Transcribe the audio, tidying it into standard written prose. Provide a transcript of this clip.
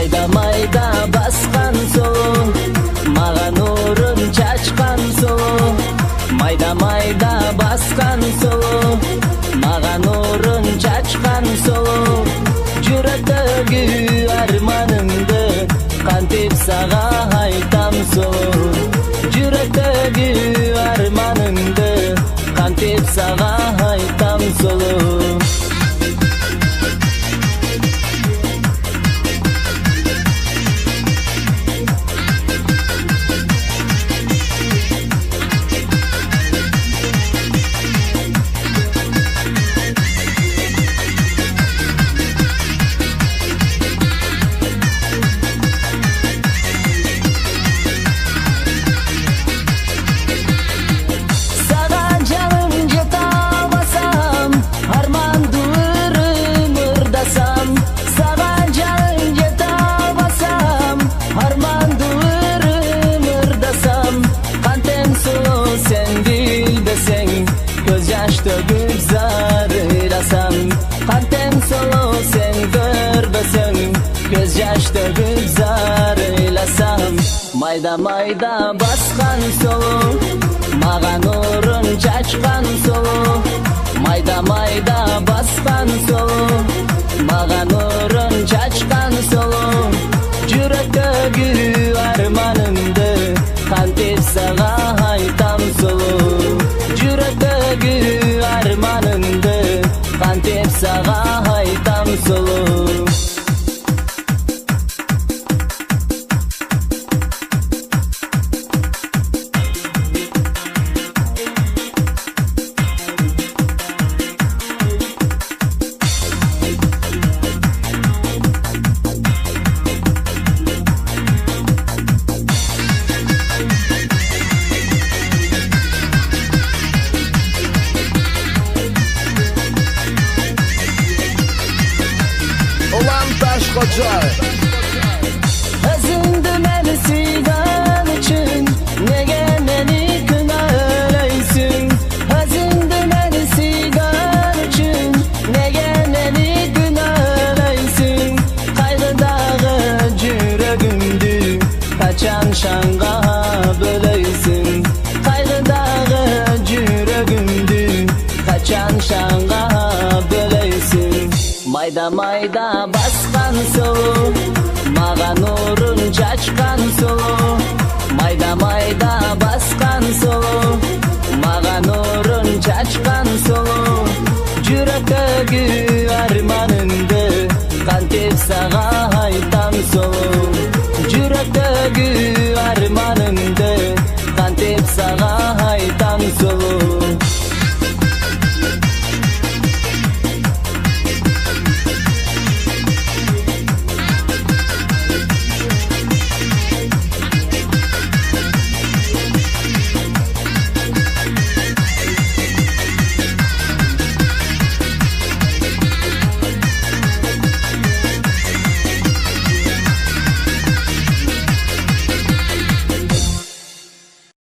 майда майда баскан сулуу, мага нурун чачкан сулуу. Майда майда баскан сулуу, мага нурун чачкан сулуу. Жүрөктөгү арманымды кантип сага айтам сулуу. Жүрөктөгү арманымды кантип сага айтам сулуу. Tөгүп зар ыйласам, кантем соло сен көрбөсөң, көз жаш төгүп зар ыйласам. Майда майда баскан соло, мага нурун чачкан соло. Майда майда баскан соло, мага нурун чачкан соло. Жүрөктөгү арманымды кантип сага айтам соло. Жүрөктөгү арманымды кантип сага айтам сулуу. Özündü meni suygan üçün, nege meni kınaleysin? Özündü meni suygan üçün, nege meni kınaleysin? Kaygıdağı жүрөгүмдү kaçan şanga böleysin? Kaygıdağı жүрөгүмдү kaçan şanga böleysin? Майда майда